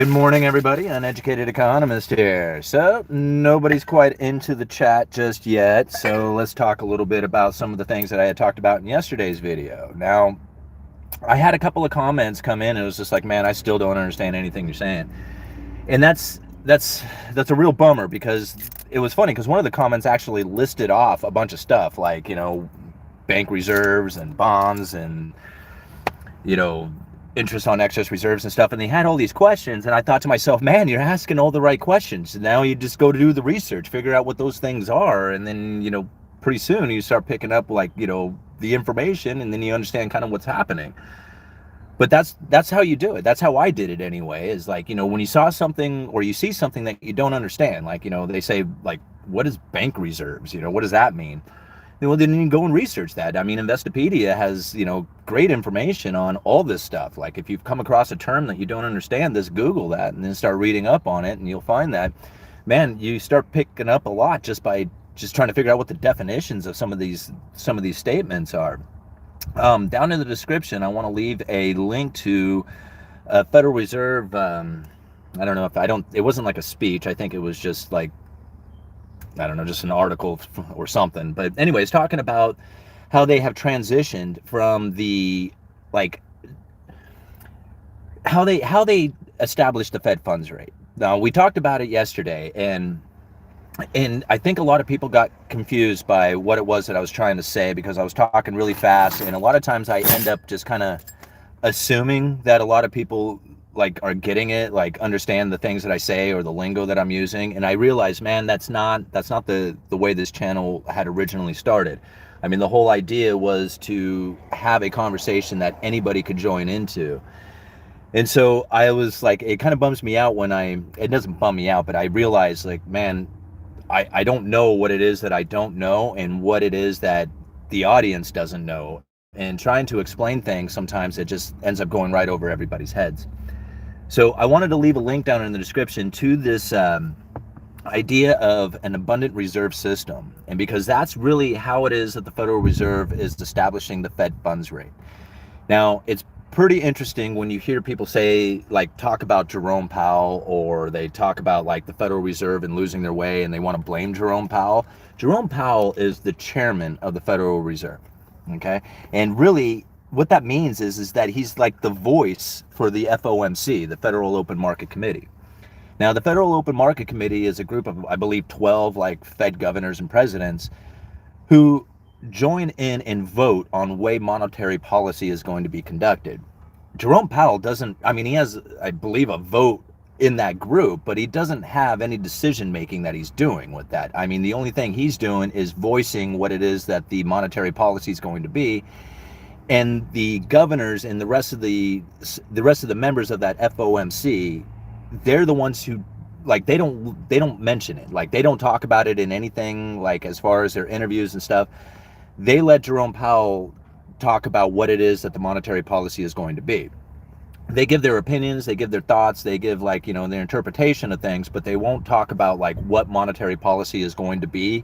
Good morning, everybody. Uneducated Economist here. So, nobody's quite into the chat just yet, so let's talk a little bit about some of the things that I had talked about in yesterday's video. Now, I had a couple of comments come in, and it was just like, man, I still don't understand anything you're saying. And that's a real bummer, because it was funny, because one of the comments actually listed off a bunch of stuff, like, bank reserves and bonds and, you know, interest on excess reserves and stuff, and they had all these questions, and I thought to myself, man, you're asking all the right questions. And now you just go to do the research, figure out what those things are, and then, pretty soon you start picking up, like, the information, and then you understand kind of what's happening. But that's how you do it. That's how I did it anyway, is like, when you saw something or you see something that you don't understand, like, they say, like, what is bank reserves? What does that mean? Well, then you go and research that. I mean, Investopedia has, great information on all this stuff. Like, if you've come across a term that you don't understand, just Google that and then start reading up on it, and you'll find that, man, you start picking up a lot just by just trying to figure out what the definitions of some of these statements are. Down in the description, I want to leave a link to Federal Reserve. I don't know if it wasn't like a speech. I think it was just like, I don't know, just an article or something. But anyways, talking about how they have transitioned from the, like, how they established the Fed funds rate. Now, we talked about it yesterday, and I think a lot of people got confused by what it was that I was trying to say, because I was talking really fast, and a lot of times I end up just kind of assuming that a lot of people like are getting it, like understand the things that I say or the lingo that I'm using. And I realized, man, that's not the way this channel had originally started. I mean, the whole idea was to have a conversation that anybody could join into. And so I was like, it kind of bums me out when it doesn't bum me out, but I realized, like, man, I don't know what it is that I don't know, and what it is that the audience doesn't know. And trying to explain things, sometimes it just ends up going right over everybody's heads. So I wanted to leave a link down in the description to this idea of an abundant reserve system. And because that's really how it is that the Federal Reserve is establishing the Fed funds rate. Now, it's pretty interesting when you hear people say, like, talk about Jerome Powell, or they talk about, like, the Federal Reserve and losing their way, and they want to blame Jerome Powell. Jerome Powell is the chairman of the Federal Reserve, okay? And really, what that means is that he's like the voice for the FOMC, the Federal Open Market Committee. Now, the Federal Open Market Committee is a group of, I believe, 12 like Fed governors and presidents who join in and vote on the way monetary policy is going to be conducted. Jerome Powell doesn't, I mean, he has, I believe, a vote in that group, but he doesn't have any decision making that he's doing with that. I mean, the only thing he's doing is voicing what it is that the monetary policy is going to be. And the governors and the rest of the members of that FOMC, they're the ones who, like, they don't mention it. Like, they don't talk about it in anything, like, as far as their interviews and stuff. They let Jerome Powell talk about what it is that the monetary policy is going to be. They give their opinions, they give their thoughts, they give, like, their interpretation of things, but they won't talk about, like, what monetary policy is going to be.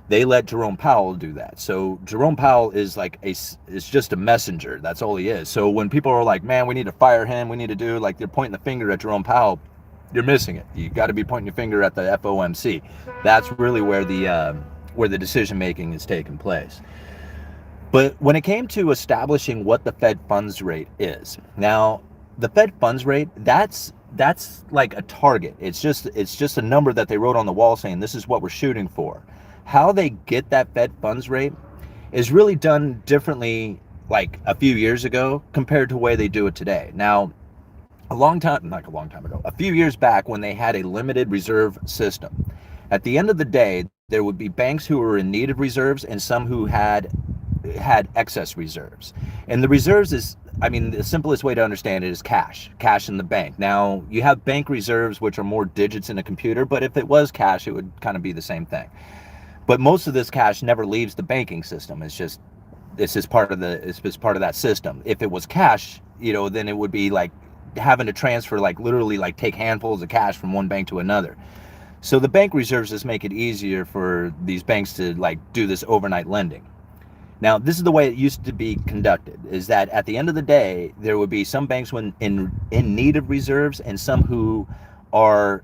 They let Jerome Powell do that. So Jerome Powell is like is just a messenger. That's all he is. So when people are like, man, we need to fire him, we need to do, like, they're pointing the finger at Jerome Powell, you're missing it. You got to be pointing your finger at the FOMC. That's really where the decision making is taking place. But when it came to establishing what the Fed funds rate is, now the Fed funds rate, that's like a target. It's just a number that they wrote on the wall saying this is what we're shooting for. How they get that Fed funds rate is really done differently, like a few years ago compared to the way they do it today. Now, a few years back, when they had a limited reserve system, at the end of the day, there would be banks who were in need of reserves and some who had excess reserves. And the reserves is, I mean, the simplest way to understand it is cash in the bank. Now, you have bank reserves, which are more digits in a computer, but if it was cash, it would kind of be the same thing. But most of this cash never leaves the banking system. It's just part of that system. If it was cash, then it would be like having to transfer, like, literally, like, take handfuls of cash from one bank to another. So the bank reserves just make it easier for these banks to, like, do this overnight lending. Now, this is the way it used to be conducted, is that at the end of the day, there would be some banks when in need of reserves and some who are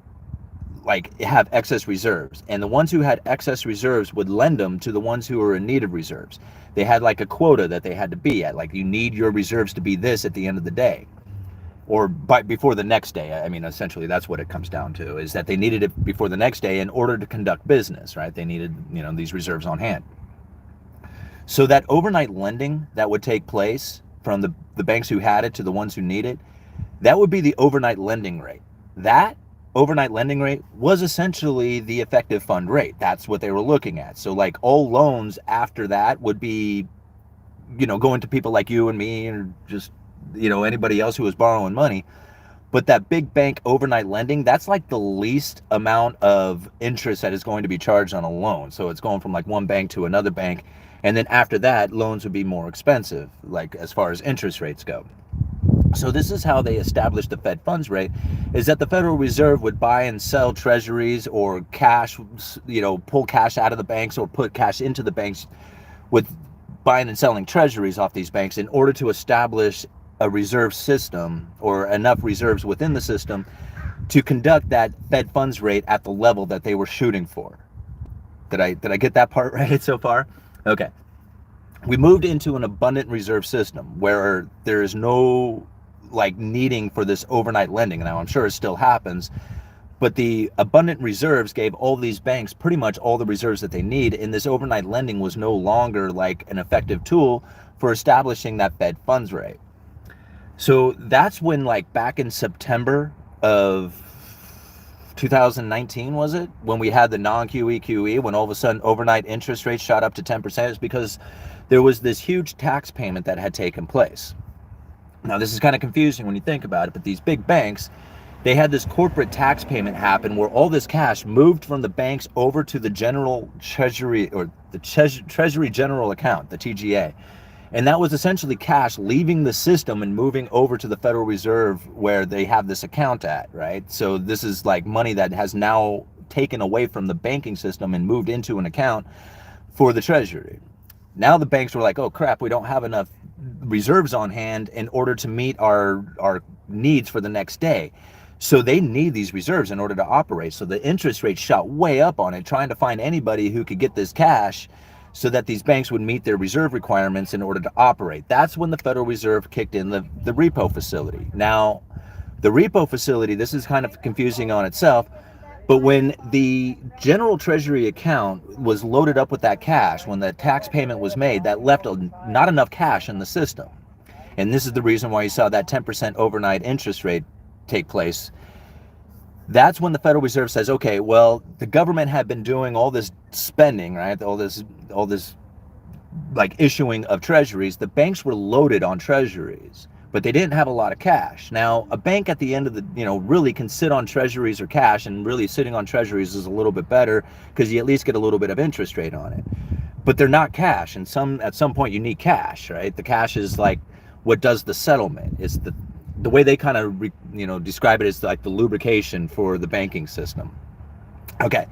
like have excess reserves. And the ones who had excess reserves would lend them to the ones who were in need of reserves. They had like a quota that they had to be at, like you need your reserves to be this at the end of the day. Or before the next day. I mean, essentially, that's what it comes down to, is that they needed it before the next day in order to conduct business, right? They needed, these reserves on hand. So that overnight lending that would take place from the banks who had it to the ones who need it, that would be the overnight lending rate. That overnight lending rate was essentially the effective fund rate. That's what they were looking at. So like all loans after that would be, going to people like you and me, or just anybody else who was borrowing money. But that big bank overnight lending, that's like the least amount of interest that is going to be charged on a loan. So it's going from like one bank to another bank. And then after that, loans would be more expensive, like as far as interest rates go. So this is how they established the Fed funds rate, is that the Federal Reserve would buy and sell treasuries or cash, pull cash out of the banks or put cash into the banks with buying and selling treasuries off these banks in order to establish a reserve system or enough reserves within the system to conduct that Fed funds rate at the level that they were shooting for. Did I get that part right so far? Okay. We moved into an abundant reserve system where there is no like needing for this overnight lending. Now, I'm sure it still happens, but the abundant reserves gave all these banks pretty much all the reserves that they need, and this overnight lending was no longer like an effective tool for establishing that Fed funds rate. So that's when, like back in September of 2019, was it? When we had the non-QE QE, when all of a sudden overnight interest rates shot up to 10%, is because there was this huge tax payment that had taken place. Now, this is kind of confusing when you think about it, but these big banks, they had this corporate tax payment happen where all this cash moved from the banks over to the general treasury, or the treasury general account, the TGA. And that was essentially cash leaving the system and moving over to the Federal Reserve where they have this account at, right? So this is like money that has now taken away from the banking system and moved into an account for the Treasury. Now the banks were like, oh crap, we don't have enough reserves on hand in order to meet our needs for the next day. So they need these reserves in order to operate. So the interest rate shot way up on it, trying to find anybody who could get this cash so that these banks would meet their reserve requirements in order to operate. That's when the Federal Reserve kicked in the repo facility. Now, the repo facility, this is kind of confusing on itself, but when the general treasury account was loaded up with that cash, when the tax payment was made, that left not enough cash in the system. And this is the reason why you saw that 10% overnight interest rate take place. That's when the Federal Reserve says, okay, well, the government had been doing all this spending, right? All this like issuing of treasuries. The banks were loaded on treasuries, but they didn't have a lot of cash. Now, a bank at the end of the, really can sit on treasuries or cash, and really sitting on treasuries is a little bit better because you at least get a little bit of interest rate on it. But they're not cash, and at some point you need cash, right? The cash is like what does the settlement. It's the way they kind of describe it is like the lubrication for the banking system. Okay,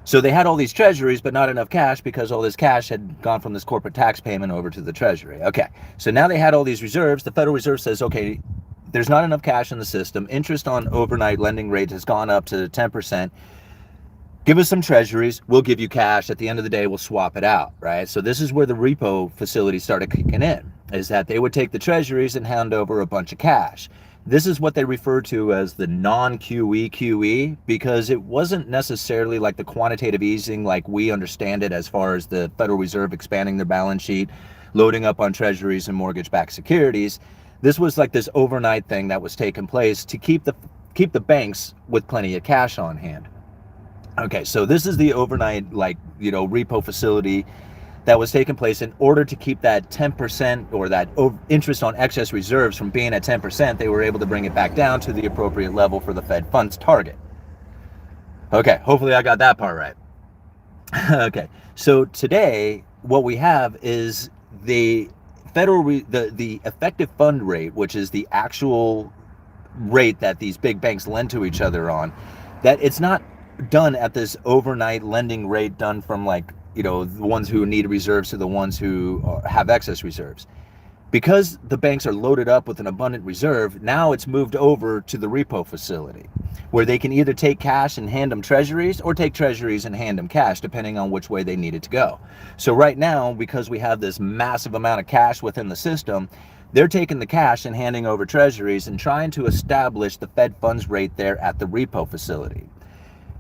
so they had all these treasuries but not enough cash because all this cash had gone from this corporate tax payment over to the Treasury. Okay, so now they had all these reserves. The Federal Reserve says, okay, there's not enough cash in the system. Interest on overnight lending rate has gone up to 10%. Give us some treasuries, we'll give you cash. At the end of the day, we'll swap it out, right? So this is where the repo facility started kicking in, is that they would take the treasuries and hand over a bunch of cash. This is what they refer to as the non-QE QE, because it wasn't necessarily like the quantitative easing like we understand it, as far as the Federal Reserve expanding their balance sheet, loading up on treasuries and mortgage-backed securities. This was like this overnight thing that was taking place to keep the banks with plenty of cash on hand. Okay, so this is the overnight, repo facility that was taking place in order to keep that 10% or that interest on excess reserves from being at 10%. They were able to bring it back down to the appropriate level for the Fed funds target. Okay, hopefully I got that part right. Okay, so today what we have is the the effective fund rate, which is the actual rate that these big banks lend to each other on, that it's not done at this overnight lending rate done from like the ones who need reserves to the ones who have excess reserves. Because the banks are loaded up with an abundant reserve, now it's moved over to the repo facility, where they can either take cash and hand them treasuries, or take treasuries and hand them cash, depending on which way they need it to go. So right now, because we have this massive amount of cash within the system, they're taking the cash and handing over treasuries and trying to establish the Fed funds rate there at the repo facility.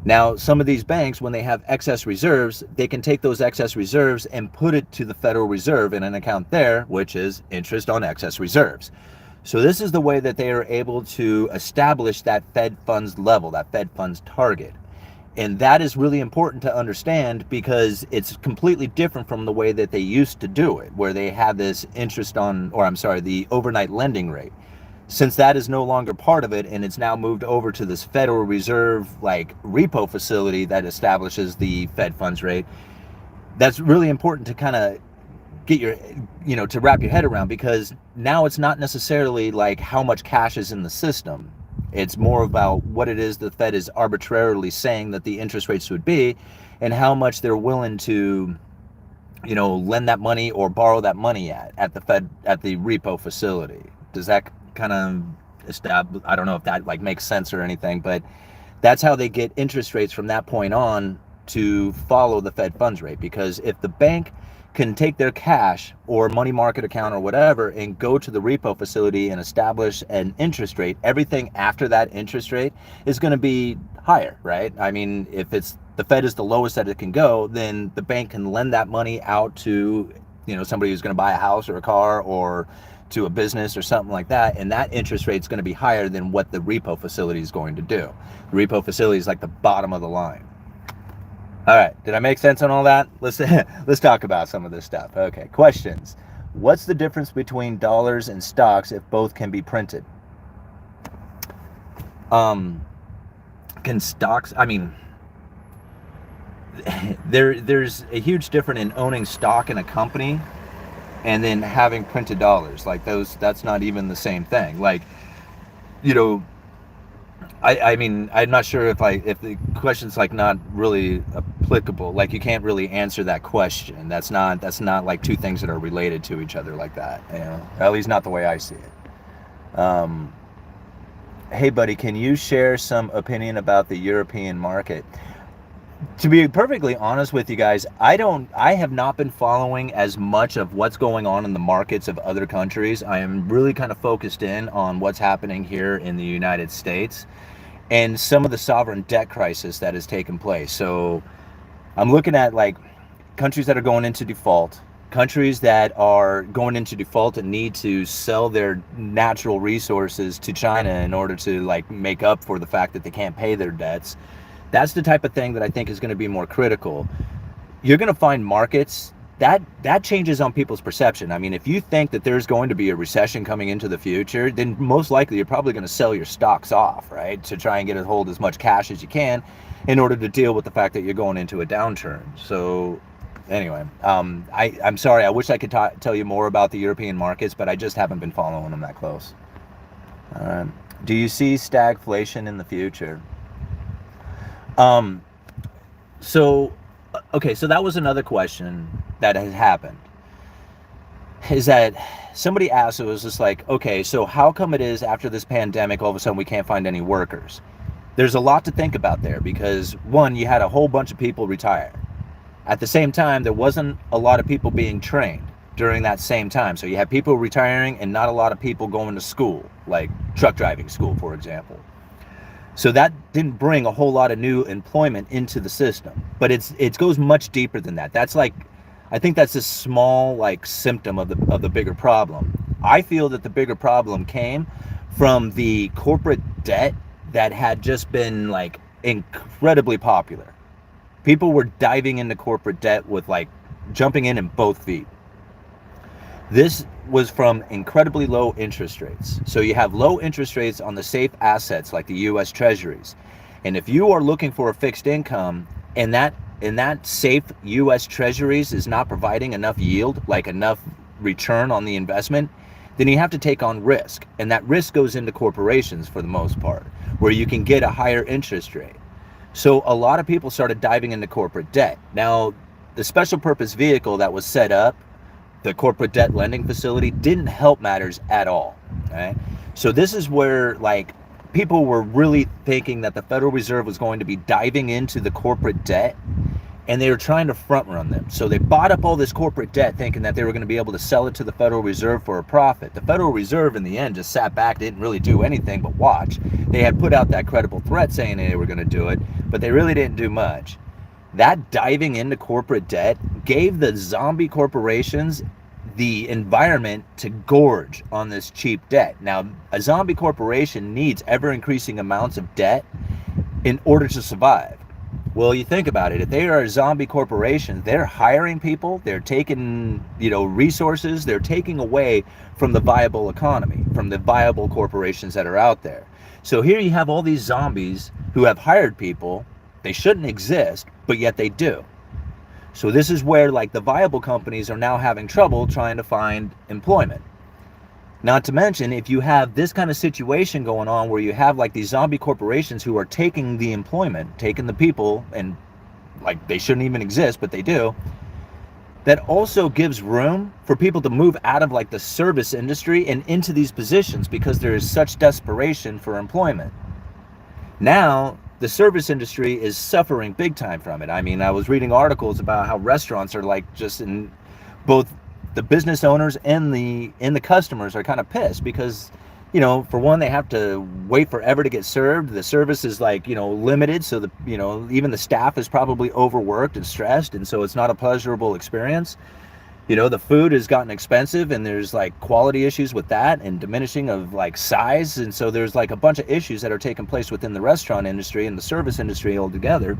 Now, some of these banks, when they have excess reserves, they can take those excess reserves and put it to the Federal Reserve in an account there, which is interest on excess reserves. So this is the way that they are able to establish that Fed funds level, that Fed funds target. And that is really important to understand, because it's completely different from the way that they used to do it, where they have this interest on, or I'm sorry, the overnight lending rate. Since that is no longer part of it, and it's now moved over to this Federal Reserve like repo facility that establishes the Fed funds rate, that's really important to kind of get your, to wrap your head around, because now it's not necessarily like how much cash is in the system. It's more about what it is the Fed is arbitrarily saying that the interest rates would be, and how much they're willing to, lend that money or borrow that money at the Fed, at the repo facility. Does that kind of establish, I don't know if that like makes sense or anything, but that's how they get interest rates from that point on to follow the Fed funds rate. Because if the bank can take their cash or money market account or whatever and go to the repo facility and establish an interest rate, everything after that interest rate is going to be higher, right? I mean, if it's the Fed is the lowest that it can go, then the bank can lend that money out to, somebody who's going to buy a house or a car, or to a business or something like that, and that interest rate is going to be higher than what the repo facility is going to do. The repo facility is like the bottom of the line. All right, did I make sense on all that? Let's talk about some of this stuff. Okay, questions. What's the difference between dollars and stocks if both can be printed? Can stocks, I mean, there's a huge difference in owning stock in a company and then having printed dollars. Like that's not even the same thing. Like, I mean, I'm not sure if the question's like not really applicable. Like, you can't really answer that question. That's not like two things that are related to each other like that. At least not the way I see it. Hey buddy, can you share some opinion about the European market? To be perfectly honest with you guys, I have not been following as much of what's going on in the markets of other countries. I am really kind of focused in on what's happening here in the United States and some of the sovereign debt crisis that has taken place. So I'm looking at like countries that are going into default, countries that are going into default and need to sell their natural resources to China in order to like make up for the fact that they can't pay their debts. That's the type of thing that I think is going to be more critical. You're going to find markets that changes on people's perception. I mean, if you think that there's going to be a recession coming into the future, then most likely you're probably going to sell your stocks off, right? To try and get a hold of as much cash as you can in order to deal with the fact that you're going into a downturn. So anyway, I'm sorry. I wish I could tell you more about the European markets, but I just haven't been following them that close. Do you see stagflation in the future? So that was another question that has happened, is that somebody asked, it was just like, okay, so how come it is after this pandemic, all of a sudden we can't find any workers? There's a lot to think about there, because one, you had a whole bunch of people retire. At the same time, there wasn't a lot of people being trained during that same time. So you have people retiring and not a lot of people going to school, like truck driving school, for example. So that didn't bring a whole lot of new employment into the system, but it goes much deeper than that. That's like, I think that's a small like symptom of the bigger problem. I feel that the bigger problem came from the corporate debt that had just been like incredibly popular. People were diving into corporate debt with like jumping in both feet. This was from incredibly low interest rates. So you have low interest rates on the safe assets like the US Treasuries. And if you are looking for a fixed income and that safe US Treasuries is not providing enough yield, like enough return on the investment, then you have to take on risk. And that risk goes into corporations for the most part, where you can get a higher interest rate. So a lot of people started diving into corporate debt. Now, the special purpose vehicle that was set up, the corporate debt lending facility, didn't help matters at all. Right? So this is where like people were really thinking that the Federal Reserve was going to be diving into the corporate debt, and they were trying to front run them. So they bought up all this corporate debt thinking that they were going to be able to sell it to the Federal Reserve for a profit. The Federal Reserve in the end just sat back, didn't really do anything but watch. They had put out that credible threat saying they were going to do it, but they really didn't do much. That diving into corporate debt gave the zombie corporations the environment to gorge on this cheap debt. Now, a zombie corporation needs ever-increasing amounts of debt in order to survive. Well, you think about it. If they are a zombie corporation, they're hiring people, they're taking, resources, they're taking away from the viable economy, from the viable corporations that are out there. So here you have all these zombies who have hired people. They shouldn't exist, but yet they do. So this is where like the viable companies are now having trouble trying to find employment. Not to mention, if you have this kind of situation going on where you have like these zombie corporations who are taking the employment, taking the people, and like they shouldn't even exist, but they do, that also gives room for people to move out of like the service industry and into these positions because there is such desperation for employment. Now, the service industry is suffering big time from it. I mean, I was reading articles about how restaurants are like just in both the business owners and the customers are kind of pissed because, for one, they have to wait forever to get served. The service is like, limited. So the, even the staff is probably overworked and stressed. And so it's not a pleasurable experience. The food has gotten expensive and there's like quality issues with that and diminishing of like size. And so there's like a bunch of issues that are taking place within the restaurant industry and the service industry altogether.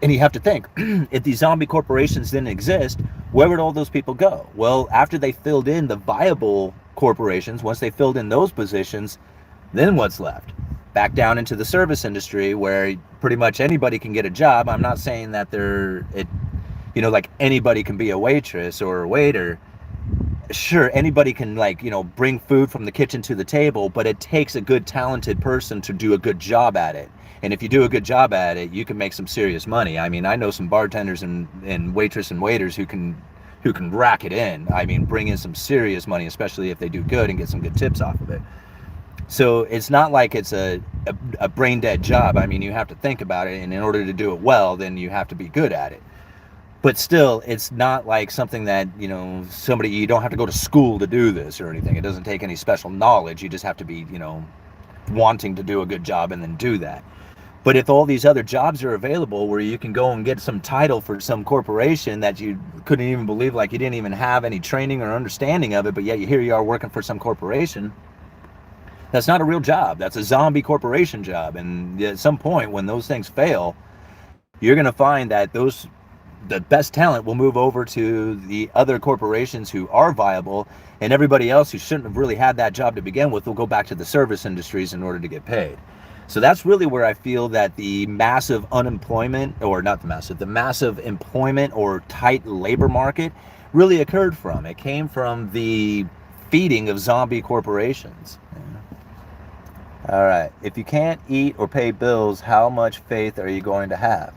And you have to think, if these zombie corporations didn't exist, where would all those people go? Well, after they filled in the viable corporations, once they filled in those positions, then what's left? Back down into the service industry where pretty much anybody can get a job. I'm not saying that like anybody can be a waitress or a waiter. Sure, anybody can bring food from the kitchen to the table, but it takes a good, talented person to do a good job at it. And if you do a good job at it, you can make some serious money. I mean, I know some bartenders and waitress and waiters who can rack it in. I mean, bring in some serious money, especially if they do good and get some good tips off of it. So it's not like it's a brain dead job. I mean, you have to think about it, and in order to do it well, then you have to be good at it. But still, it's not like something that, you don't have to go to school to do this or anything. It doesn't take any special knowledge. You just have to be, wanting to do a good job and then do that. But if all these other jobs are available where you can go and get some title for some corporation that you couldn't even believe, like you didn't even have any training or understanding of it, but yet here you are working for some corporation, that's not a real job. That's a zombie corporation job. And at some point when those things fail, you're going to find that the best talent will move over to the other corporations who are viable, and everybody else who shouldn't have really had that job to begin with will go back to the service industries in order to get paid. So that's really where I feel that the massive employment or tight labor market really occurred from. It came from the feeding of zombie corporations. All right. If you can't eat or pay bills, how much faith are you going to have?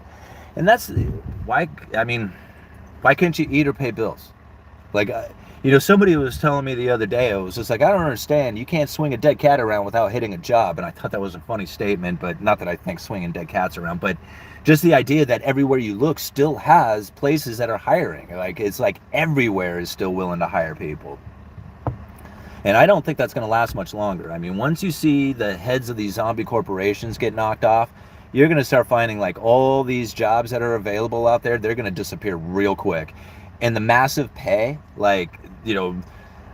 And that's why can't you eat or pay bills? Like, somebody was telling me the other day, I was just like, I don't understand. You can't swing a dead cat around without hitting a job. And I thought that was a funny statement, but not that I think swinging dead cats around, but just the idea that everywhere you look still has places that are hiring. Like, it's like everywhere is still willing to hire people. And I don't think that's going to last much longer. I mean, once you see the heads of these zombie corporations get knocked off, you're going to start finding like all these jobs that are available out there, they're going to disappear real quick. And the massive pay, I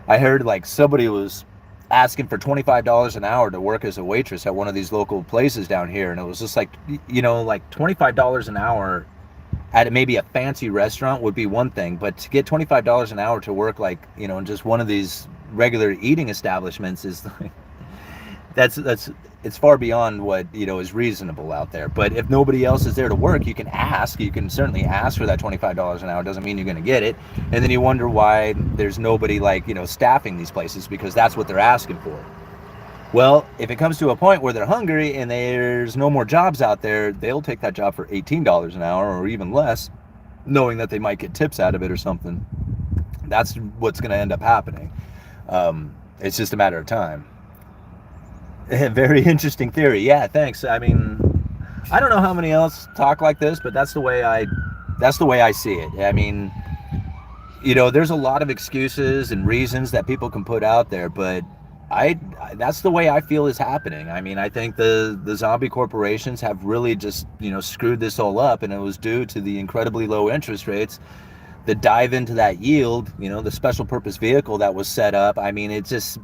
heard like somebody was asking for $25 an hour to work as a waitress at one of these local places down here. And it was just like, like $25 an hour at maybe a fancy restaurant would be one thing, but to get $25 an hour to work like, in just one of these regular eating establishments is like, it's far beyond what is reasonable out there. But if nobody else is there to work, you can certainly ask for that $25 an hour. Doesn't mean you're going to get it. And then you wonder why there's nobody staffing these places, because that's what they're asking for. Well, if it comes to a point where they're hungry and there's no more jobs out there, they'll take that job for $18 an hour or even less. knowing that they might get tips out of it or something. That's what's going to end up happening. It's just a matter of time. Very interesting theory. Yeah, thanks. I mean, I don't know how many else talk like this, but that's the way I see it. I mean, there's a lot of excuses and reasons that people can put out there, but that's the way I feel is happening. I mean, I think the zombie corporations have really just, screwed this all up, and it was due to the incredibly low interest rates that dive into that yield, the special purpose vehicle that was set up. I mean, it just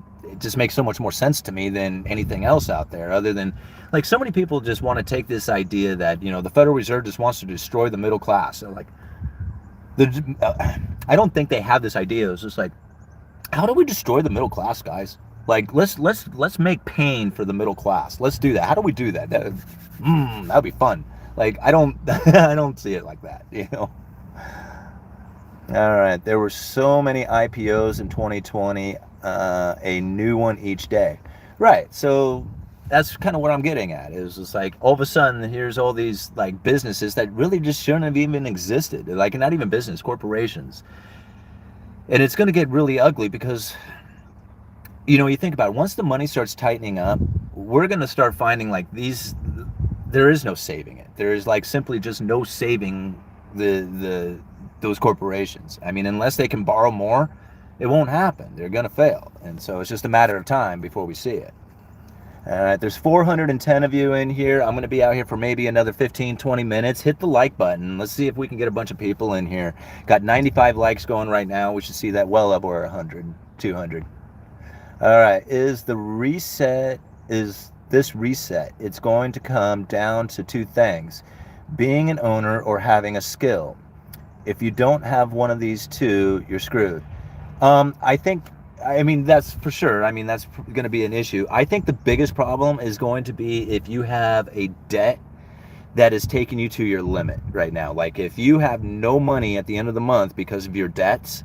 makes so much more sense to me than anything else out there, other than, like, so many people just want to take this idea that, the Federal Reserve just wants to destroy the middle class. So, like, I don't think they have this idea. It's just like, how do we destroy the middle class, guys? Like, let's make pain for the middle class. Let's do that. How do we do that? That'd be fun. Like, I don't I don't see it like that, All right, there were so many IPOs in 2020, a new one each day. Right, so that's kind of what I'm getting at. Is just like, all of a sudden, here's all these, like, businesses that really just shouldn't have even existed. Like, not even business, corporations. And it's going to get really ugly because, you think about it, once the money starts tightening up, we're going to start finding, like, there is no saving it. There is, like, simply just no saving those corporations. I mean, unless they can borrow more, it won't happen. They're going to fail. And so it's just a matter of time before we see it. All right, there's 410 of you in here. I'm going to be out here for maybe another 15, 20 minutes. Hit the like button. Let's see if we can get a bunch of people in here. Got 95 likes going right now. We should see that well up over 100, 200. All right, is this reset? It's going to come down to two things: being an owner or having a skill. If you don't have one of these two, you're screwed. I mean, that's for sure. I mean, that's going to be an issue. I think the biggest problem is going to be if you have a debt that is taking you to your limit right now. Like, if you have no money at the end of the month because of your debts,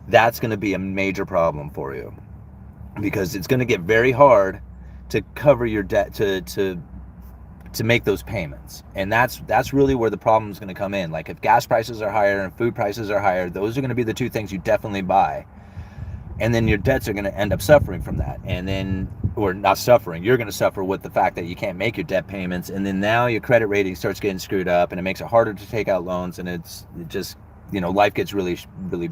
that's going to be a major problem for you, because it's going to get very hard to cover your debt, to make those payments. And that's really where the problem is going to come in. Like, if gas prices are higher and food prices are higher, those are going to be the two things you definitely buy. And then your debts are going to end up suffering from that. And then, or not suffering, you're going to suffer with the fact that you can't make your debt payments. And then now your credit rating starts getting screwed up, and it makes it harder to take out loans. And it just, life gets really, really,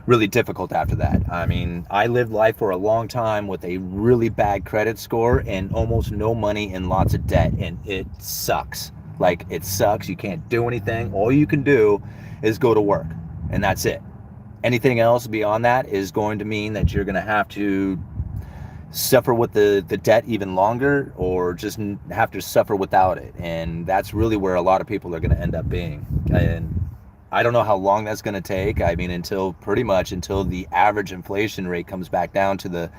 really difficult after that. I mean, I lived life for a long time with a really bad credit score and almost no money and lots of debt. And it sucks. Like, it sucks. You can't do anything. All you can do is go to work, and that's it. Anything else beyond that is going to mean that you're going to have to suffer with the debt even longer, or just have to suffer without it. And that's really where a lot of people are going to end up being. And I don't know how long that's going to take. I mean, until the average inflation rate comes back down to the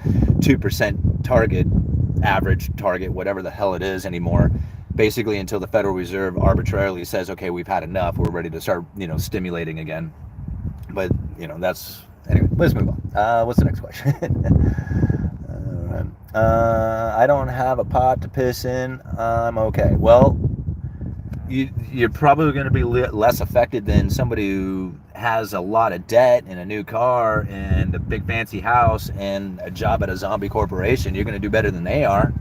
2% average target, whatever the hell it is anymore. Basically, until the Federal Reserve arbitrarily says, okay, we've had enough, we're ready to start, stimulating again. But, anyway, let's move on. What's the next question? I don't have a pot to piss in. I'm okay. Well, you're probably going to be less affected than somebody who has a lot of debt and a new car and a big fancy house and a job at a zombie corporation. You're going to do better than they are.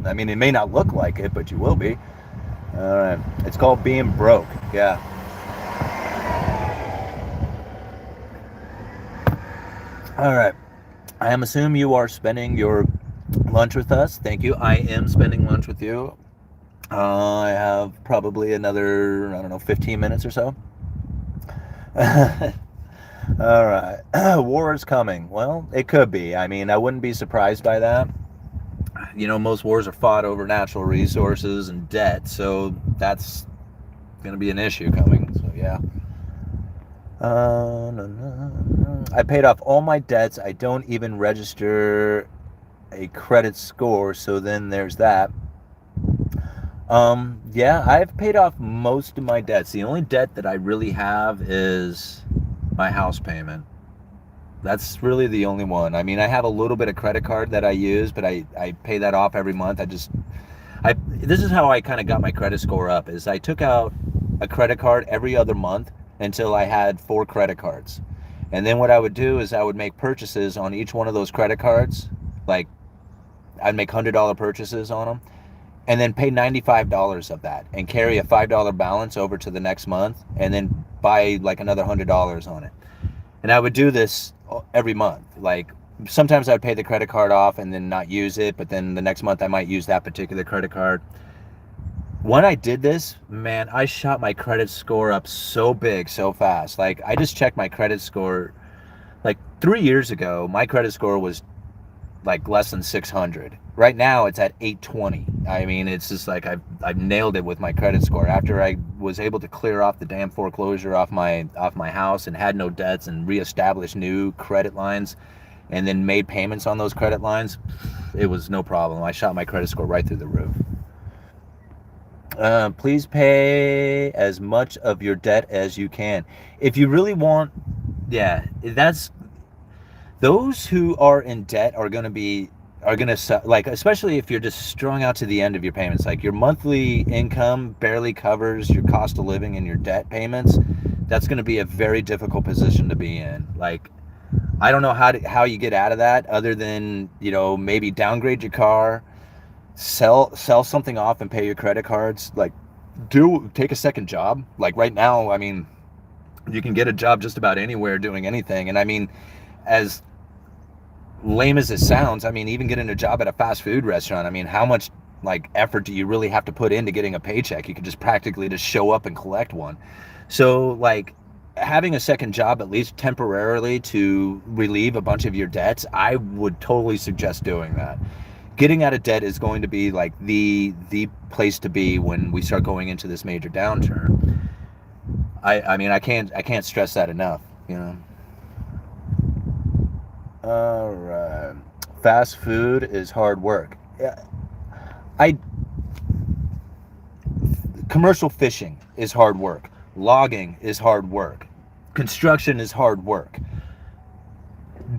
I mean, it may not look like it, but you will be. All right. It's called being broke. Yeah. All right. I am assuming you are spending your lunch with us. Thank you. I am spending lunch with you. I have probably another, 15 minutes or so. All right. War is coming. Well, it could be. I mean, I wouldn't be surprised by that. Most wars are fought over natural resources and debt, so that's going to be an issue coming. So, yeah. I paid off all my debts. I don't even register a credit score, so then there's that. Yeah, I've paid off most of my debts. The only debt that I really have is my house payment. That's really the only one. I mean, I have a little bit of credit card that I use, but I pay that off every month. This is how I kind of got my credit score up, is I took out a credit card every other month until I had 4 credit cards. And then what I would do is I would make purchases on each one of those credit cards. Like, I'd make $100 purchases on them, and then pay $95 of that and carry a $5 balance over to the next month, and then buy like another $100 on it. And I would do this every month. Like, sometimes I would pay the credit card off and then not use it, but then the next month I might use that particular credit card. When I did this, man, I shot my credit score up so big, so fast. Like, I just checked my credit score. Like, 3 years ago, my credit score was like less than 600. Right now it's at 820. I mean, it's just like I've nailed it with my credit score after I was able to clear off the damn foreclosure off my house and had no debts and reestablished new credit lines and then made payments on those credit lines. It was no problem. I shot my credit score right through the roof. Please pay as much of your debt as you can. If you really want, yeah, that's, those who are in debt are going to, like, especially if you're just strung out to the end of your payments, like your monthly income barely covers your cost of living and your debt payments. That's going to be a very difficult position to be in. Like, I don't know how you get out of that other than, you know, maybe downgrade your car, sell something off and pay your credit cards. Like, take a second job. Like, right now, I mean, you can get a job just about anywhere doing anything. And I mean, as lame as it sounds, I mean, even getting a job at a fast food restaurant, I mean, how much like effort do you really have to put into getting a paycheck? You could just practically just show up and collect one. So like, having a second job, at least temporarily, to relieve a bunch of your debts, I would totally suggest doing that. Getting out of debt is going to be like the place to be when we start going into this major downturn. I mean, I can't stress that enough, you know. All right. Fast food is hard work. Commercial fishing is hard work. Logging is hard work. Construction is hard work.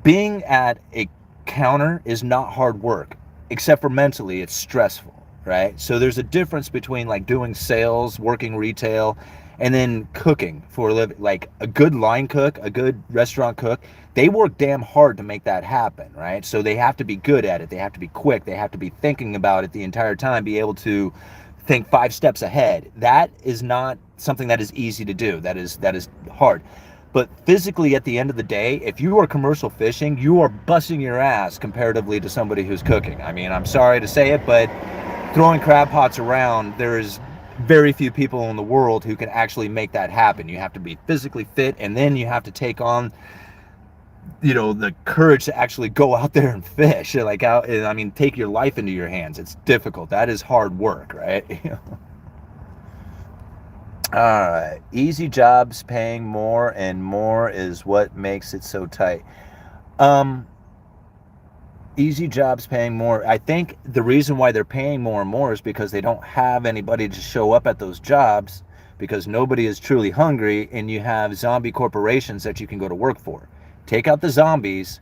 Being at a counter is not hard work, except for mentally, it's stressful, right? So there's a difference between like doing sales, working retail, and then cooking for a living. Like a good line cook, a good restaurant cook, they work damn hard to make that happen, right? So they have to be good at it. They have to be quick. They have to be thinking about it the entire time, be able to think 5 steps ahead. That is not something that is easy to do. That is hard. But physically, at the end of the day, if you are commercial fishing, you are busting your ass comparatively to somebody who's cooking. I mean, I'm sorry to say it, but throwing crab pots around, there is very few people in the world who can actually make that happen. You have to be physically fit, and then you have to take on, you know, the courage to actually go out there and fish. Like, I mean, take your life into your hands. It's difficult. That is hard work, right? All right. Easy jobs paying more and more is what makes it so tight. Easy jobs paying more. I think the reason why they're paying more and more is because they don't have anybody to show up at those jobs, because nobody is truly hungry, and you have zombie corporations that you can go to work for. Take out the zombies,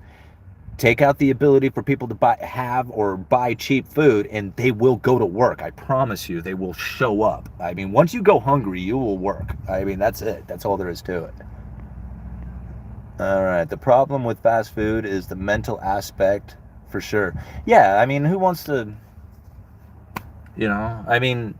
take out the ability for people to buy cheap food, and they will go to work. I promise you, they will show up. I mean, once you go hungry, you will work. I mean, that's it. That's all there is to it. All right. The problem with fast food is the mental aspect, for sure. Yeah, I mean, who wants to, you know, I mean,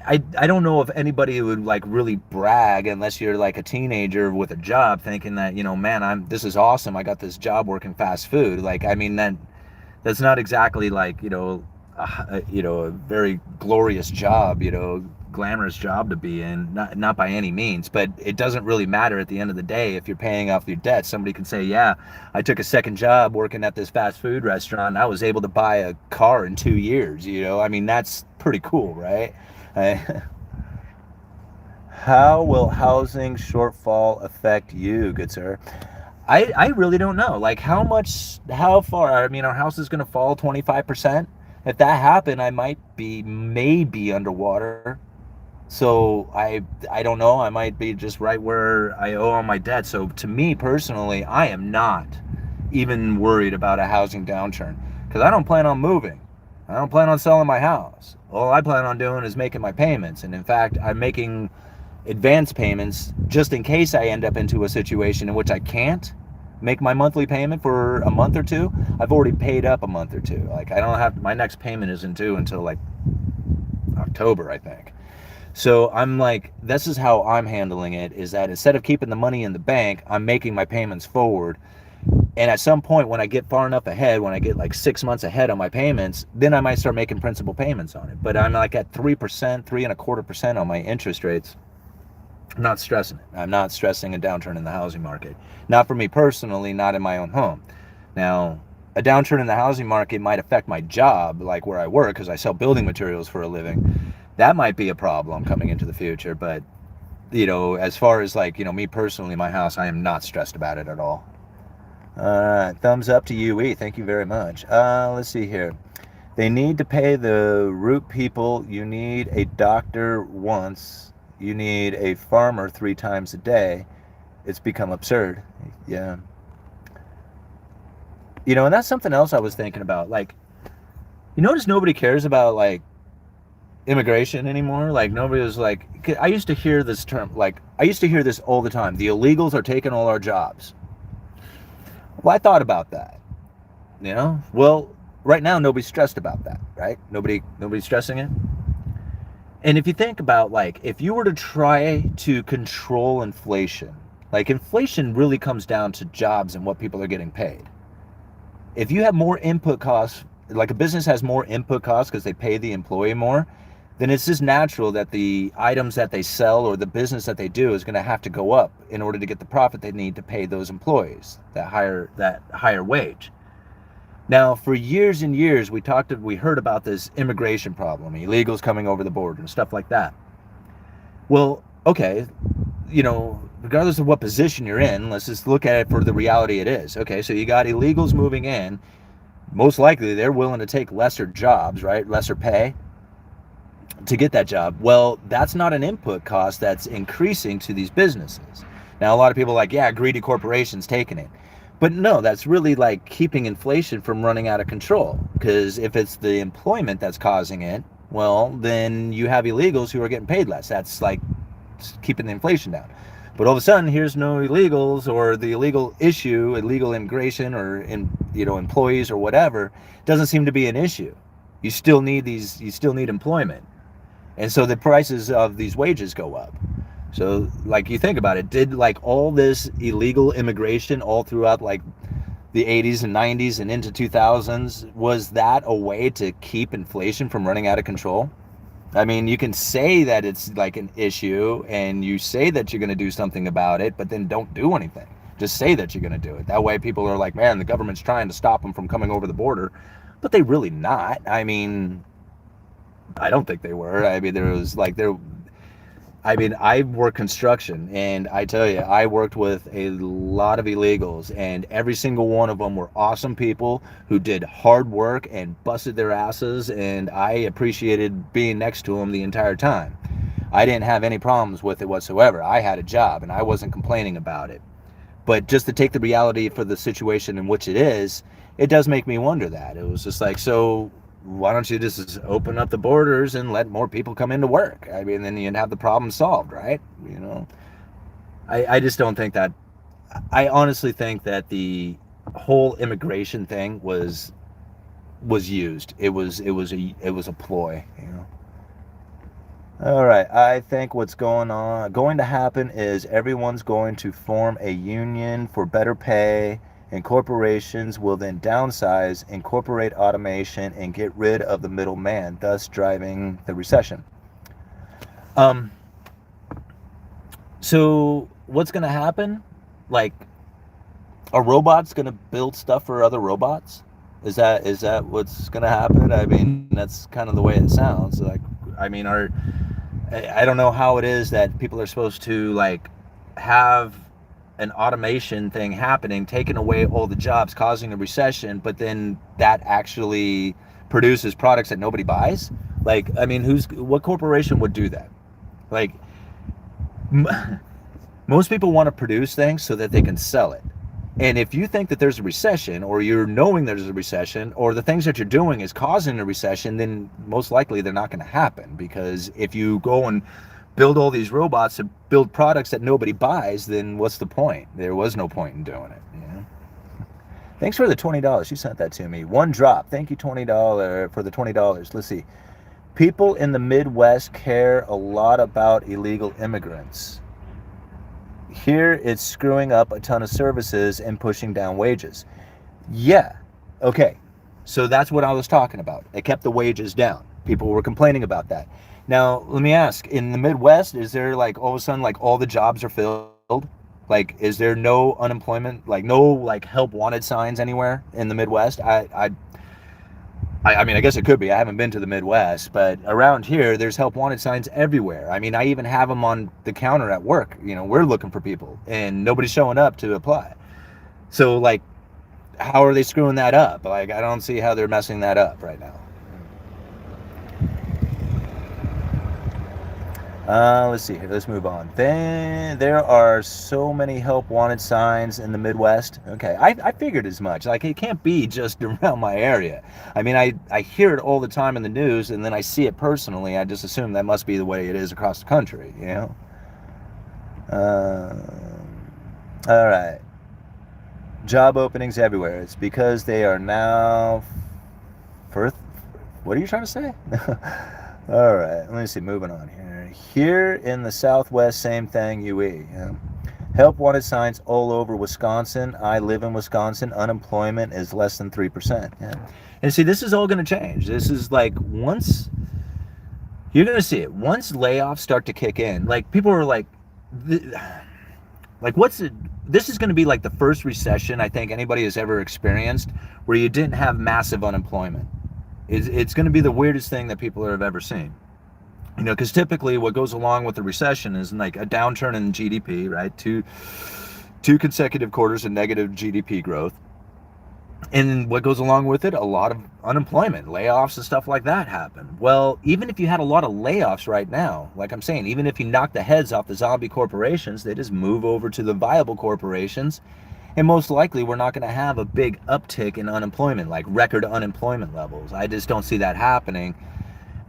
I don't know if anybody would like really brag, unless you're like a teenager with a job, thinking that, you know, man, this is awesome. I got this job working fast food. Like, I mean, that's not exactly like, you know, a very glorious job, you know, glamorous job to be in, not by any means. But it doesn't really matter at the end of the day. If you're paying off your debt, somebody can say, yeah, I took a second job working at this fast food restaurant, and I was able to buy a car in 2 years. You know, I mean, that's pretty cool, right? How will housing shortfall affect you, good sir? I really don't know. Like, how far? I mean, our house is going to fall 25%. If that happened, I might be maybe underwater. So I don't know. I might be just right where I owe on my debt. So to me personally, I am not even worried about a housing downturn, because I don't plan on moving. I don't plan on selling my house. all I plan on doing is making my payments. And in fact, I'm making advance payments just in case I end up into a situation in which I can't make my monthly payment for a month or two. I've already paid up a month or two. Like, I don't have, my next payment isn't due until like October, I think. So I'm like, this is how I'm handling it, is that instead of keeping the money in the bank, I'm making my payments forward. And at some point, when I get far enough ahead, when I get like 6 months ahead on my payments, then I might start making principal payments on it. But I'm like at 3%, 3.25% on my interest rates. I'm not stressing it. I'm not stressing a downturn in the housing market. Not for me personally, not in my own home. Now, a downturn in the housing market might affect my job, like where I work, because I sell building materials for a living. That might be a problem coming into the future. But, you know, as far as like, you know, me personally, my house, I am not stressed about it at all. Thumbs up to UE. Thank you very much. Let's see here. They need to pay the root people. You need a doctor once. You need a farmer 3 times a day. It's become absurd. Yeah. You know, and that's something else I was thinking about. Like, you notice nobody cares about, like, immigration anymore? Like, nobody was like, I used to hear this term, like, I used to hear this all the time. The illegals are taking all our jobs. Well, I thought about that, you know? Well, right now, nobody's stressed about that, right? Nobody's stressing it. And if you think about, like, if you were to try to control inflation, like, inflation really comes down to jobs and what people are getting paid. If you have more input costs, like a business has more input costs because they pay the employee more, then it's just natural that the items that they sell or the business that they do is going to have to go up in order to get the profit they need to pay those employees, that higher wage. Now, for years and years, we heard about this immigration problem, illegals coming over the border and stuff like that. Well, okay, you know, regardless of what position you're in, let's just look at it for the reality it is. Okay, so you got illegals moving in. Most likely, they're willing to take lesser jobs, right? Lesser pay to get that job. Well, that's not an input cost that's increasing to these businesses. Now, a lot of people are like, yeah, greedy corporations taking it. But no, that's really like keeping inflation from running out of control. Because if it's the employment that's causing it, well, then you have illegals who are getting paid less. That's like keeping the inflation down. But all of a sudden, here's no illegals, or the illegal issue, illegal immigration, or employees or whatever, doesn't seem to be an issue. You still need employment. And so the prices of these wages go up. So, like, you think about it, did like all this illegal immigration all throughout like the 80s and 90s and into 2000s, was that a way to keep inflation from running out of control? I mean, you can say that it's like an issue and you say that you're going to do something about it, but then don't do anything. Just say that you're going to do it. That way people are like, man, the government's trying to stop them from coming over the border, but they really not. I mean, I don't think they were. I mean, I work construction, and I tell you, I worked with a lot of illegals, and every single one of them were awesome people who did hard work and busted their asses, and I appreciated being next to them the entire time. I didn't have any problems with it whatsoever. I had a job, and I wasn't complaining about it. But just to take the reality for the situation in which it is, it does make me wonder that. It was just like, so why don't you just open up the borders and let more people come into work? I mean, then you'd have the problem solved, right? You know, I just don't think that. I honestly think that the whole immigration thing was used. It was a ploy, you know. All right, I think what's going to happen is everyone's going to form a union for better pay, and corporations will then downsize, incorporate automation, and get rid of the middleman, thus driving the recession. So what's going to happen? Like, are robots going to build stuff for other robots? Is that what's going to happen? I mean, that's kind of the way it sounds. Like, I mean, I don't know how it is that people are supposed to like have an automation thing happening, taking away all the jobs, causing a recession, but then that actually produces products that nobody buys. Like, I mean, what corporation would do that? Like, most people want to produce things so that they can sell it. And if you think that there's a recession, or you're knowing there's a recession, or the things that you're doing is causing a recession, then most likely they're not going to happen. Because if you go and build all these robots to build products that nobody buys, then what's the point? There was no point in doing it. Thanks for the $20. You sent that to me. One drop. Thank you, $20 for the $20. Let's see. People in the Midwest care a lot about illegal immigrants. Here it's screwing up a ton of services and pushing down wages. Yeah. Okay. So that's what I was talking about. It kept the wages down. People were complaining about that. Now, let me ask, in the Midwest, is there like all of a sudden like all the jobs are filled? Like, is there no unemployment, like no like help wanted signs anywhere in the Midwest? I mean, I guess it could be. I haven't been to the Midwest, but around here, there's help wanted signs everywhere. I mean, I even have them on the counter at work. You know, we're looking for people, and nobody's showing up to apply. So, like, how are they screwing that up? Like, I don't see how they're messing that up right now. Let's see here. Let's move on. Then there are so many help wanted signs in the Midwest. Okay, I figured as much. Like, it can't be just around my area. I mean, I hear it all the time in the news, and then I see it personally. I just assume that must be the way it is across the country, you know? All right. Job openings everywhere. It's because they are now... What are you trying to say? All right, let me see. Moving on here. Here in the Southwest, same thing, UE. Help wanted signs all over Wisconsin. I live in Wisconsin. Unemployment is less than 3%. Yeah. And see, this is all going to change. This is like once you're going to see it. Once layoffs start to kick in, like people are like what's it? This is going to be like the first recession I think anybody has ever experienced where you didn't have massive unemployment. It's going to be the weirdest thing that people have ever seen. You know, because typically what goes along with the recession is like a downturn in GDP, right? Two consecutive quarters of negative GDP growth. And what goes along with it, a lot of unemployment, layoffs and stuff like that happen. Well, even if you had a lot of layoffs right now, like I'm saying, even if you knock the heads off the zombie corporations, they just move over to the viable corporations. And most likely we're not going to have a big uptick in unemployment, like record unemployment levels. I just don't see that happening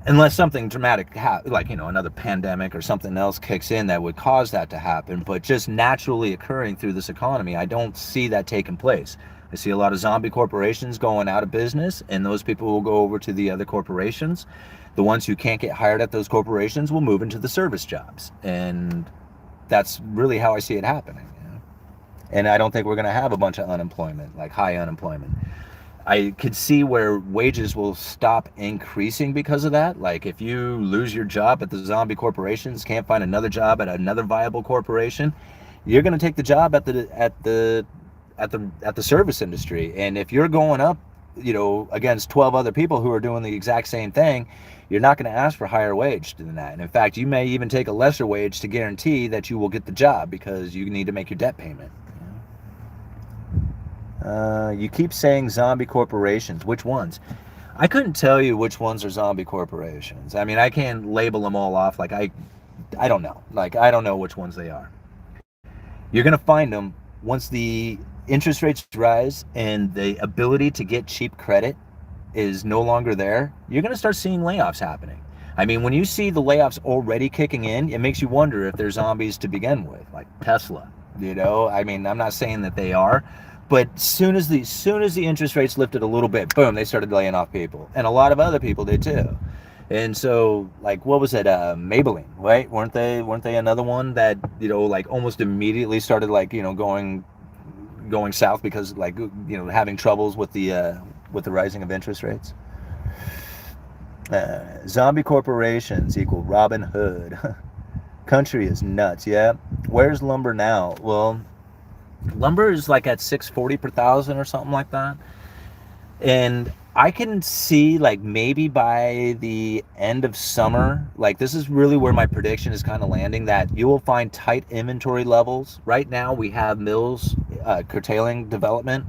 unless something dramatic, like, you know, another pandemic or something else kicks in that would cause that to happen. But just naturally occurring through this economy, I don't see that taking place. I see a lot of zombie corporations going out of business, and those people will go over to the other corporations. The ones who can't get hired at those corporations will move into the service jobs. And that's really how I see it happening. You know? And I don't think we're going to have a bunch of unemployment, like high unemployment. I could see where wages will stop increasing because of that. Like if you lose your job at the zombie corporations, can't find another job at another viable corporation, you're going to take the job at the service industry. And if you're going up, you know, against 12 other people who are doing the exact same thing, you're not going to ask for higher wage than that. And in fact, you may even take a lesser wage to guarantee that you will get the job because you need to make your debt payment. You keep saying zombie corporations. Which ones? I couldn't tell you which ones are zombie corporations. I mean, I can't label them all off. Like I don't know. Like I don't know which ones they are. You're going to find them once the interest rates rise and the ability to get cheap credit is no longer there. You're going to start seeing layoffs happening. I mean, when you see the layoffs already kicking in, it makes you wonder if they're zombies to begin with, like Tesla. You know, I mean, I'm not saying that they are. But soon as the interest rates lifted a little bit, boom, they started laying off people, and a lot of other people did too. And so, like, what was it? Maybelline, right? Weren't they another one that, you know, like almost immediately started, like, you know, going south because, like, you know, having troubles with the rising of interest rates. Zombie corporations equal Robin Hood. Country is nuts. Yeah. Where's lumber now? Well, lumber is like at $640 per thousand or something like that. And I can see, like, maybe by the end of summer, like, this is really where my prediction is kind of landing, that you will find tight inventory levels. Right now we have mills curtailing development.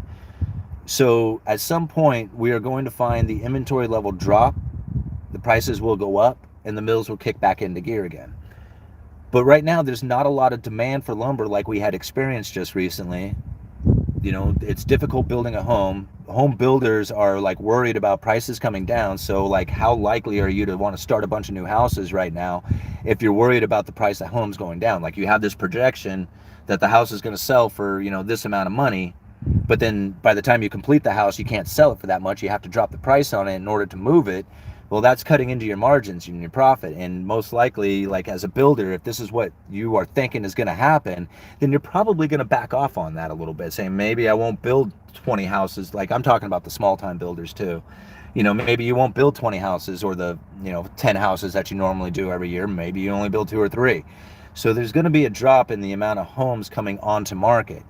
So at some point we are going to find the inventory level drop, the prices will go up, and the mills will kick back into gear again. But right now, there's not a lot of demand for lumber like we had experienced just recently. it's difficult building a home. Home builders are like worried about prices coming down. So like, how likely are you to want to start a bunch of new houses right now if you're worried about the price of homes going down? Like, you have this projection that the house is going to sell for, this amount of money, but then by the time you complete the house, you can't sell it for that much. You have to drop the price on it in order to move it. Well, that's cutting into your margins and your profit. And most likely, like, as a builder, if this is what you are thinking is going to happen, then you're probably going to back off on that a little bit, saying maybe I won't build 20 houses. Like, I'm talking about the small time builders too. Maybe you won't build 20 houses or the 10 houses that you normally do every year. Maybe you only build 2 or 3. So there's going to be a drop in the amount of homes coming onto market.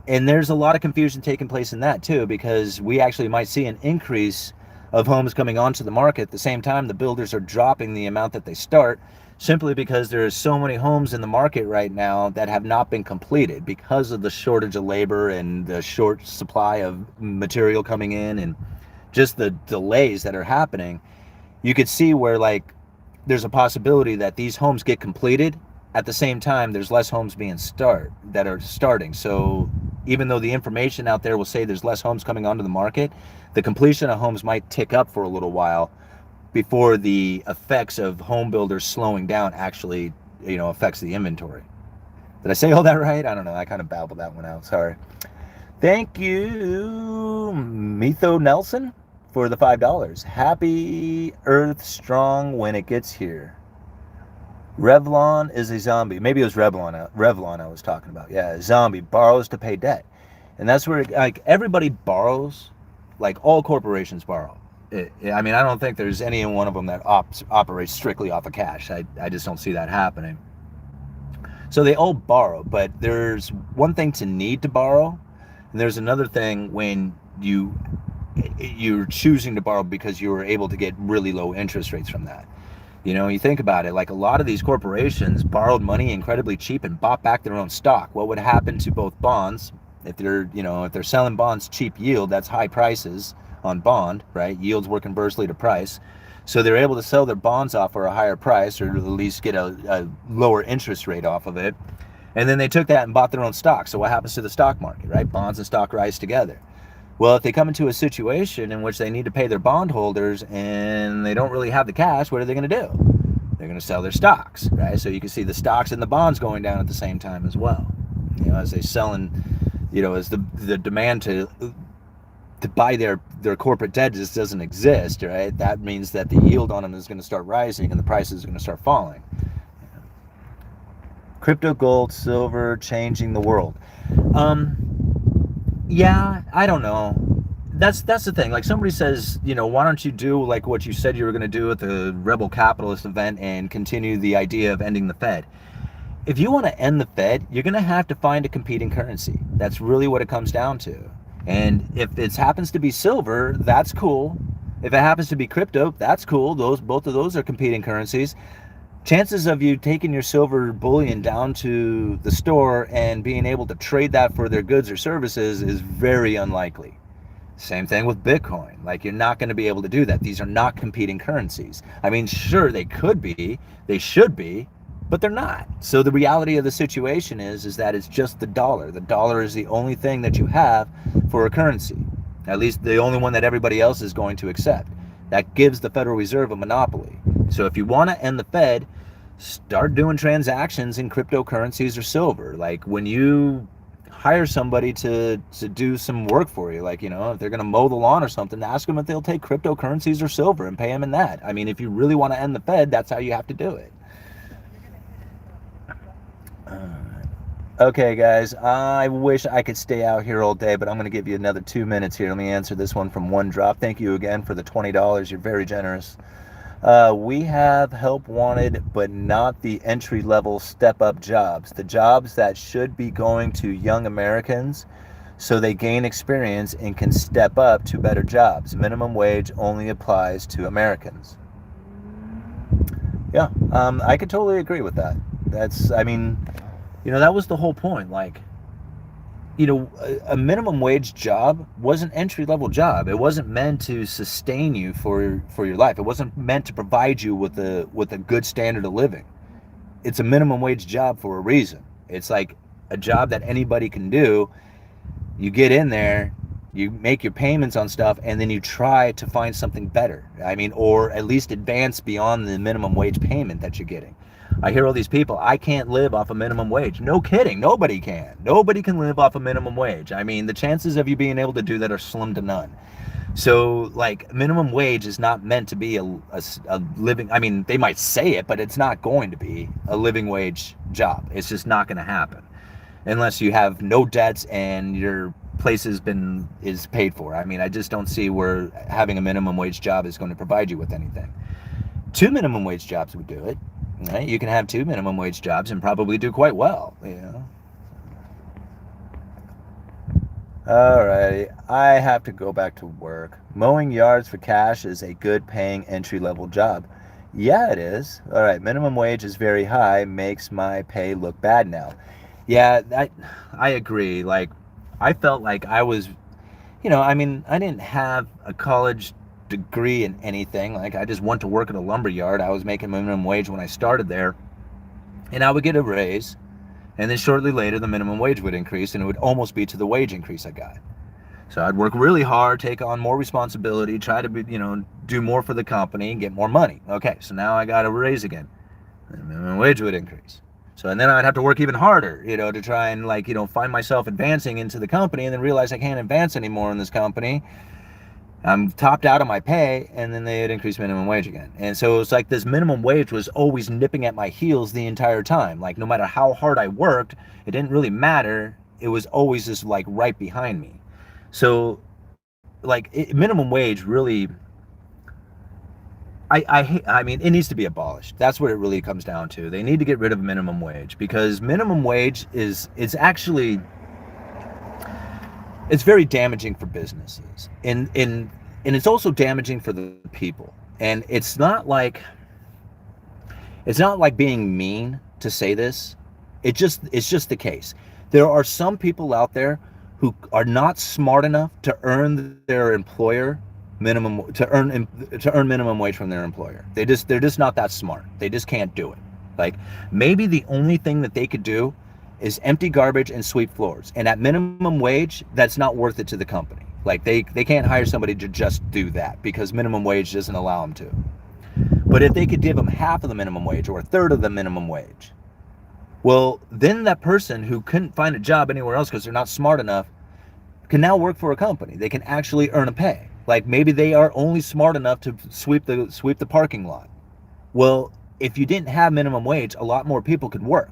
And there's a lot of confusion taking place in that too, because we actually might see an increase of homes coming onto the market. At the same time, the builders are dropping the amount that they start, simply because there are so many homes in the market right now that have not been completed because of the shortage of labor and the short supply of material coming in, and just the delays that are happening. You could see where, like, there's a possibility that these homes get completed. At the same time, there's less homes being starting. So even though the information out there will say there's less homes coming onto the market, the completion of homes might tick up for a little while before the effects of home builders slowing down actually, affects the inventory. Did I say all that right? I don't know. I kind of babbled that one out. Sorry. Thank you, Metho Nelson, for the $5. Happy Earth strong when it gets here. Revlon is a zombie. Maybe it was Revlon I was talking about. Yeah, zombie borrows to pay debt. And that's where, like, everybody borrows. Like, all corporations borrow. I mean, I don't think there's any one of them that operates strictly off of cash. I just don't see that happening. So they all borrow, but there's one thing to need to borrow, and there's another thing when you're choosing to borrow because you were able to get really low interest rates from that. You think about it, like, a lot of these corporations borrowed money incredibly cheap and bought back their own stock. What would happen to both bonds? If they're selling bonds cheap yield, that's high prices on bond, right? Yields work inversely to price. So they're able to sell their bonds off for a higher price, or at least get a lower interest rate off of it. And then they took that and bought their own stock. So what happens to the stock market, right? Bonds and stock rise together. Well, if they come into a situation in which they need to pay their bondholders and they don't really have the cash, what are they going to do? They're going to sell their stocks, right? So you can see the stocks and the bonds going down at the same time as well. As they selling, as the demand to buy their corporate debt just doesn't exist, right? That means that the yield on them is going to start rising and the prices are going to start falling. Crypto, gold, silver, changing the world. Yeah, I don't know. That's the thing. Like, somebody says, why don't you do like what you said you were going to do at the Rebel Capitalist event and continue the idea of ending the Fed? If you want to end the Fed, you're going to have to find a competing currency. That's really what it comes down to. And if it happens to be silver, that's cool. If it happens to be crypto, that's cool. Both of those are competing currencies. Chances of you taking your silver bullion down to the store and being able to trade that for their goods or services is very unlikely. Same thing with Bitcoin. Like, you're not going to be able to do that. These are not competing currencies. I mean, sure, they could be, they should be, but they're not. So the reality of the situation is that it's just the dollar. The dollar is the only thing that you have for a currency. At least the only one that everybody else is going to accept. That gives the Federal Reserve a monopoly. So if you want to end the Fed, start doing transactions in cryptocurrencies or silver. Like, when you hire somebody to do some work for you, like, if they're going to mow the lawn or something, ask them if they'll take cryptocurrencies or silver and pay them in that. I mean, if you really want to end the Fed, that's how you have to do it. Okay, guys, I wish I could stay out here all day, but I'm going to give you another 2 minutes here. Let me answer this one from One Drop. Thank you again for the $20. You're very generous. We have help wanted, but not the entry-level step-up jobs. The jobs that should be going to young Americans so they gain experience and can step up to better jobs. Minimum wage only applies to Americans. Yeah, I could totally agree with that. That was the whole point. Like, a minimum wage job was an entry-level job. It wasn't meant to sustain you for your life. It wasn't meant to provide you with a good standard of living. It's a minimum wage job for a reason. It's like a job that anybody can do, You get in there, you make your payments on stuff, and then you try to find something better. I mean, or at least advance beyond the minimum wage payment that you're getting. I hear all these people, I can't live off a minimum wage. No kidding, nobody can. Nobody can live off a minimum wage. I mean, the chances of you being able to do that are slim to none. So, like, minimum wage is not meant to be a living, I mean, they might say it, but it's not going to be a living wage job. It's just not going to happen unless you have no debts and your place is paid for. I mean, I just don't see where having a minimum wage job is going to provide you with anything. 2 minimum wage jobs would do it. Right? You can have 2 minimum wage jobs and probably do quite well, you know. Alrighty, I have to go back to work. Mowing yards for cash is a good paying entry-level job. Yeah, it is. Alright, minimum wage is very high, makes my pay look bad now. Yeah, I agree. Like, I felt like I was, you know, I mean, I didn't have a college degree in anything. Like, I just went to work at a lumber yard. I was making minimum wage when I started there, and I would get a raise. And then shortly later, the minimum wage would increase, and it would almost be to the wage increase I got. So I'd work really hard, take on more responsibility, try to be, you know, do more for the company and get more money. Okay, so now I got a raise again. The minimum wage would increase. So, and then I'd have to work even harder, you know, to try and, like, you know, find myself advancing into the company, and then realize I can't advance anymore in this company. I'm topped out of my pay, and then they'd increase minimum wage again. And so it's like this minimum wage was always nipping at my heels the entire time. Like, no matter how hard I worked, it didn't really matter. It was always just, like, right behind me. So, like, minimum wage really, I mean, it needs to be abolished. That's what it really comes down to. They need to get rid of minimum wage, because minimum wage is actually, it's very damaging for businesses, and it's also damaging for the people. And it's not like being mean to say this. It's just the case. There are some people out there who are not smart enough to earn their employer minimum to earn minimum wage from their employer. They're just not that smart. They just can't do it. Like, maybe the only thing that they could do is empty garbage and sweep floors. And at minimum wage, that's not worth it to the company. Like, they can't hire somebody to just do that, because minimum wage doesn't allow them to. But if they could give them half of the minimum wage or a third of the minimum wage, well, then that person who couldn't find a job anywhere else because they're not smart enough can now work for a company. They can actually earn a pay. Like, maybe they are only smart enough to sweep the parking lot. Well, if you didn't have minimum wage, a lot more people could work.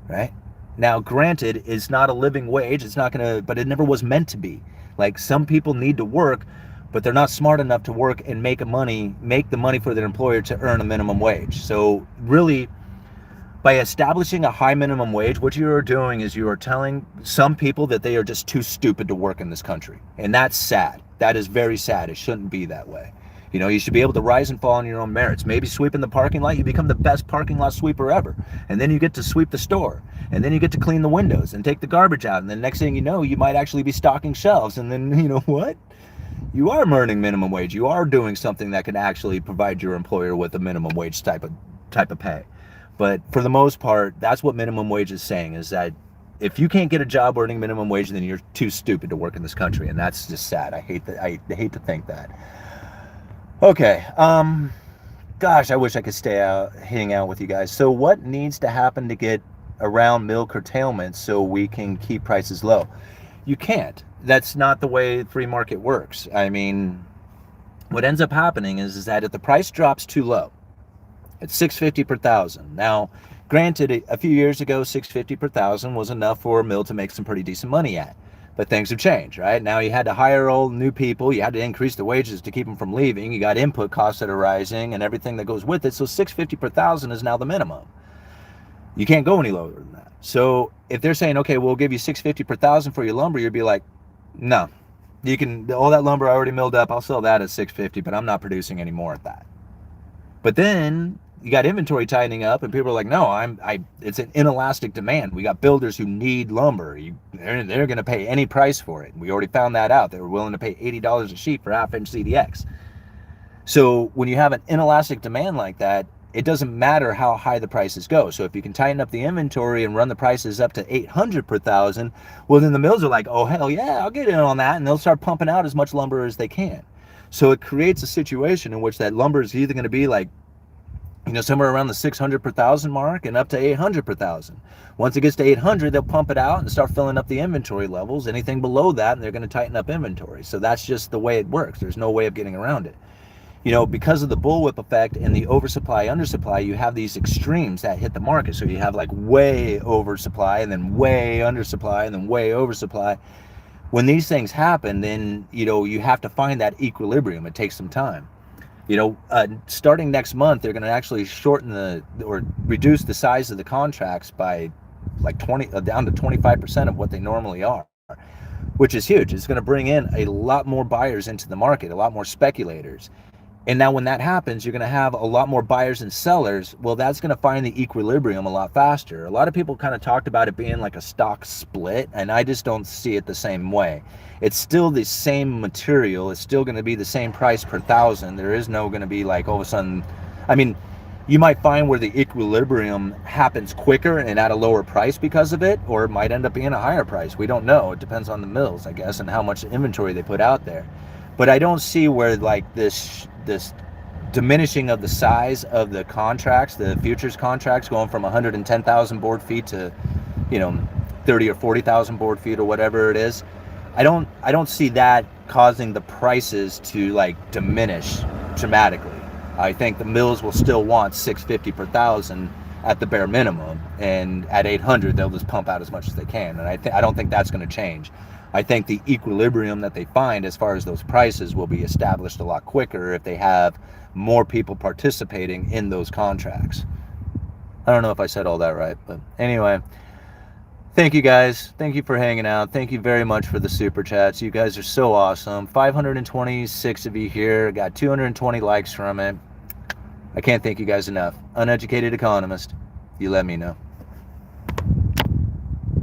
Right? Now, granted, it's not a living wage. It's not gonna, but it never was meant to be. Like, some people need to work, but they're not smart enough to work and make the money for their employer to earn a minimum wage. So really, by establishing a high minimum wage, what you are doing is you are telling some people that they are just too stupid to work in this country. And that's sad. That is very sad. It shouldn't be that way. You know, you should be able to rise and fall on your own merits. Maybe sweeping the parking lot, you become the best parking lot sweeper ever. And then you get to sweep the store. And then you get to clean the windows and take the garbage out. And then next thing you know, you might actually be stocking shelves. And then, you know what? You are earning minimum wage. You are doing something that can actually provide your employer with a minimum wage type of pay. But for the most part, that's what minimum wage is saying, is that if you can't get a job earning minimum wage, then you're too stupid to work in this country. And that's just sad. I hate to think that. Okay, gosh, I wish I could hang out with you guys. So what needs to happen to get around mill curtailment so we can keep prices low? You can't. That's not the way free market works. I mean, what ends up happening is that if the price drops too low, it's $6.50 per thousand. Now, granted, a few years ago, $6.50 per thousand was enough for a mill to make some pretty decent money at. But things have changed, right? Now you had to hire all new people. You had to increase the wages to keep them from leaving. You got input costs that are rising and everything that goes with it. So $6.50 per thousand is now the minimum. You can't go any lower than that. So if they're saying, okay, we'll give you $6.50 per thousand for your lumber, you'd be like, no, you can, all that lumber I already milled up, I'll sell that at $6.50, but I'm not producing any more at that. But then you got inventory tightening up, and people are like, no, it's an inelastic demand. We got builders who need lumber. They're going to pay any price for it. We already found that out. They were willing to pay $80 a sheet for half-inch CDX. So when you have an inelastic demand like that, it doesn't matter how high the prices go. So if you can tighten up the inventory and run the prices up to 800 per thousand, well, then the mills are like, oh, hell yeah, I'll get in on that. And they'll start pumping out as much lumber as they can. So it creates a situation in which that lumber is either going to be like, somewhere around the 600 per thousand mark and up to 800 per thousand. Once it gets to 800, they'll pump it out and start filling up the inventory levels. Anything below that, and they're going to tighten up inventory. So that's just the way it works. There's no way of getting around it. Because of the bullwhip effect and the oversupply, undersupply, you have these extremes that hit the market. So you have like way oversupply and then way undersupply and then way oversupply. When these things happen, then, you have to find that equilibrium. It takes some time. Starting next month, they're going to actually shorten or reduce the size of the contracts by like down to 25% of what they normally are, which is huge. It's going to bring in a lot more buyers into the market, a lot more speculators. And now when that happens, you're going to have a lot more buyers and sellers. Well, that's going to find the equilibrium a lot faster. A lot of people kind of talked about it being like a stock split, and I just don't see it the same way. It's still the same material. It's still going to be the same price per thousand. There is no going to be like all of a sudden, you might find where the equilibrium happens quicker and at a lower price because of it, or it might end up being a higher price. We don't know. It depends on the mills, I guess, and how much inventory they put out there. But I don't see where like this diminishing of the size of the contracts, the futures contracts, going from 110,000 board feet to 30 or 40,000 board feet or whatever it is. I don't see that causing the prices to like diminish dramatically. I think the mills will still want 650 per thousand at the bare minimum, and at 800 they'll just pump out as much as they can. And I don't think that's going to change. I think the equilibrium that they find as far as those prices will be established a lot quicker if they have more people participating in those contracts. I don't know if I said all that right, but anyway, thank you guys. Thank you for hanging out. Thank you very much for the super chats. You guys are so awesome. 526 of you here. Got 220 likes from it. I can't thank you guys enough. Uneducated Economist. You let me know.